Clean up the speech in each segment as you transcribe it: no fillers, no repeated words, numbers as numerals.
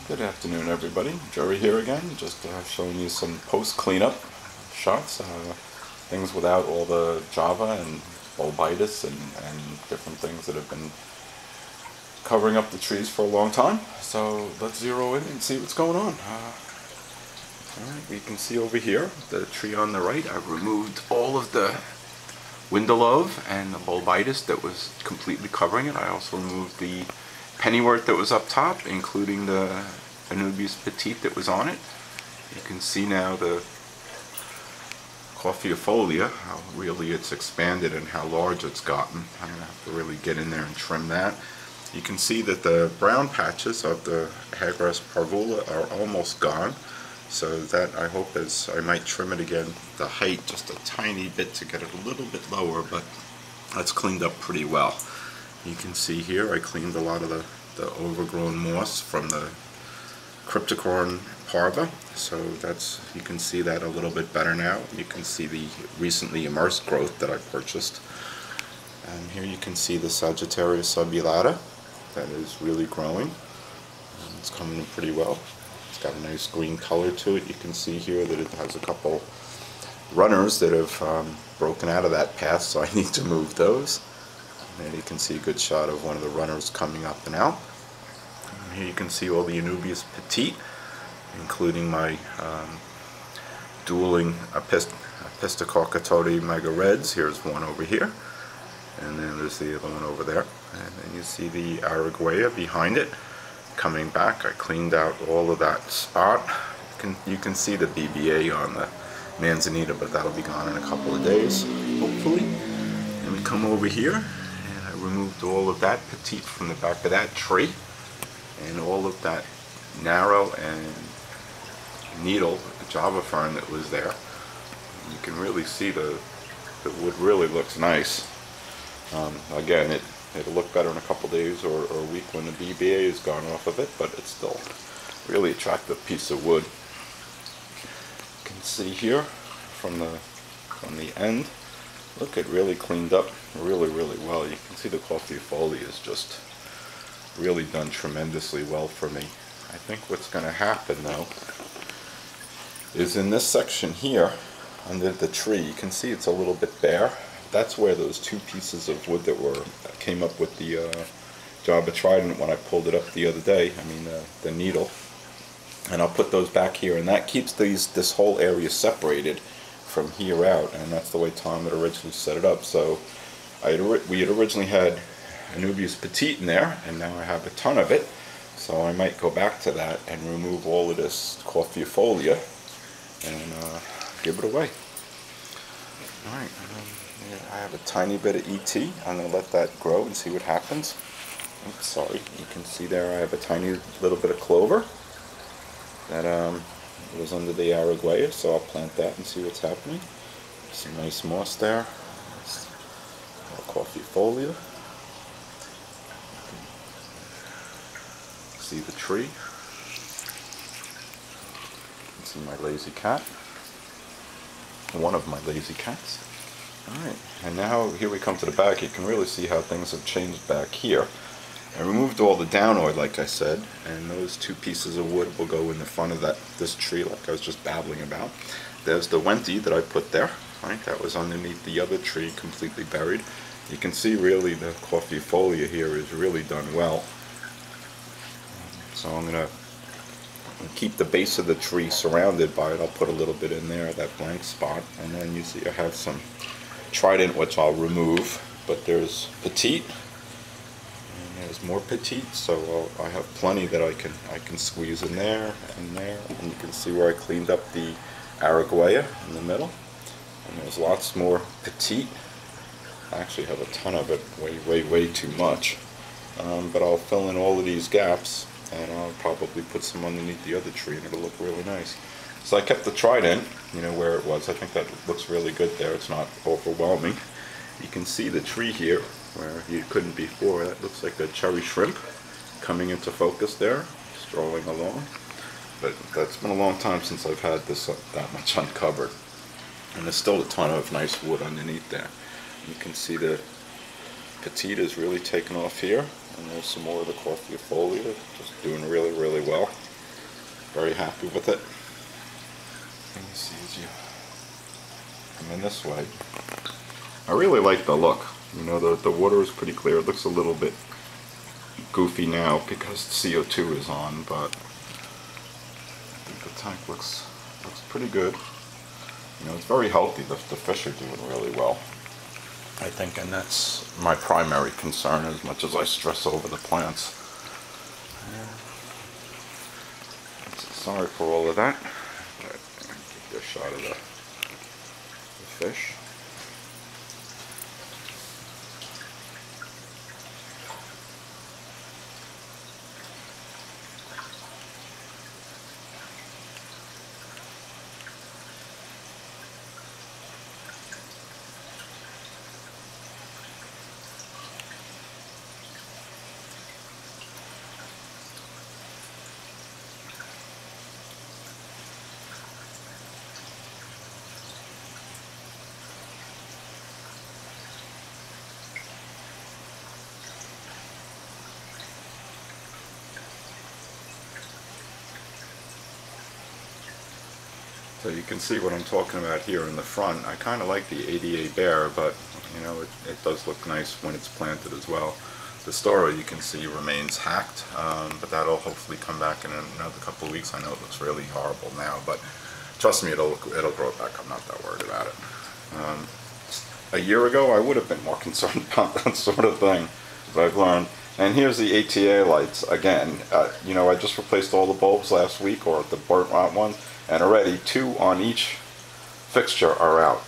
Good afternoon, everybody. Jerry here again, just showing you some post-cleanup shots, things without all the Java and bulbitis and different things that have been covering up the trees for a long time. So let's zero in and see what's going on. Alright, we can see over here, the tree on the right, I've removed all of the window and the bulbitis that was completely covering it. I also removed the pennywort that was up top, including the Anubias petite that was on it. You can see now the Coffeifolia, how really it's expanded and how large it's gotten. I'm going to have to really get in there and trim that. You can see that the brown patches of the Hairgrass parvula are almost gone. So that I hope is, I might trim it again, the height just a tiny bit to get it a little bit lower, but that's cleaned up pretty well. You can see here I cleaned a lot of the overgrown moss from the Cryptocoron parva, so that's, you can see that a little bit better now. You can see the recently immersed growth that I purchased. And here you can see the Sagittarius subulata that is really growing. It's coming in pretty well. It's got a nice green color to it. You can see here that it has a couple runners that have broken out of that path, so I need to move those. And you can see a good shot of one of the runners coming up and out. And here you can see all the Anubias petite, including my dueling Apistococatodi mega reds. Here's one over here, and then there's the other one over there. And then you see the Araguaia behind it coming back. I cleaned out all of that spot. You can see the BBA on the Manzanita, but that'll be gone in a couple of days, hopefully. And we come over here, and I removed all of that petite from the back of that tree, and all of that narrow and needle Java fern that was there. You can really see the wood really looks nice. Again, it'll look better in a couple days or a week when the BBA is gone off of it, but it's still a really attractive piece of wood. You can see here from the end, look, it really cleaned up really well. You can see the Coffeifolia is just really done tremendously well for me. I think what's going to happen though is in this section here under the tree, you can see it's a little bit bare. That's where those two pieces of wood that came up with the Java trident when I pulled it up the other day, the needle, and I'll put those back here, and that keeps this whole area separated from here out, and that's the way Tom had originally set it up. So we had originally had Anubias petite in there, and now I have a ton of it, so I might go back to that and remove all of this Coffeifolia and give it away. Alright, I have a tiny bit of ET. I'm going to let that grow and see what happens. Oops, sorry, you can see there I have a tiny little bit of clover that was under the Araguaia, so I'll plant that and see what's happening. Some nice moss there. Coffeifolia. See the tree. You can see my lazy cat. One of my lazy cats. Alright, and now here we come to the back. You can really see how things have changed back here. I removed all the downoid, like I said, and those two pieces of wood will go in the front of this tree, like I was just babbling about. There's the Wente that I put there, right? That was underneath the other tree, completely buried. You can see really the Coffeifolia here is really done well. So I'm going to keep the base of the tree surrounded by it. I'll put a little bit in there, that blank spot, and then you see I have some trident which I'll remove, but there's petite and there's more petite, so I have plenty that I can squeeze in there and there, and you can see where I cleaned up the Araguaia in the middle, and there's lots more petite. I actually have a ton of it, way too much, but I'll fill in all of these gaps, and I'll probably put some underneath the other tree and it'll look really nice. So I kept the trident, where it was. I think that looks really good there. It's not overwhelming. You can see the tree here where you couldn't before. That looks like a cherry shrimp coming into focus there, strolling along. But that's been a long time since I've had this that much uncovered. And there's still a ton of nice wood underneath there. You can see the petite is really taken off here, and there's some more of the Coffeifolia, just doing really well. very happy with it. And you see as you come in this way. I really like the look. You know, the water is pretty clear. It looks a little bit goofy now because CO2 is on, but I think the tank looks pretty good. You know, it's very healthy. The fish are doing really well, I think, and that's my primary concern as much as I stress over the plants. Sorry for all of that, but give you a shot of the fish. So you can see what I'm talking about here in the front. I kind of like the ADA Bear, but you know, it does look nice when it's planted as well. The Stora, you can see, remains hacked, but that'll hopefully come back in another couple of weeks. I know it looks really horrible now, but trust me, it'll grow back. I'm not that worried about it. A year ago, I would have been more concerned about that sort of thing, but I've learned. And here's the ATA lights again. You know, I just replaced all the bulbs last week, or the burnt out ones, and already 2 on each fixture are out.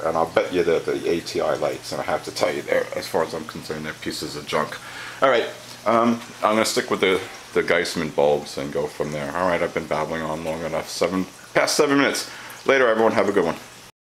And I'll bet you that the ATI lights, and I have to tell you, as far as I'm concerned, they're pieces of junk. All right, I'm going to stick with the Geisman bulbs and go from there. All right, I've been babbling on long enough. Past 7 minutes. Later, everyone. Have a good one.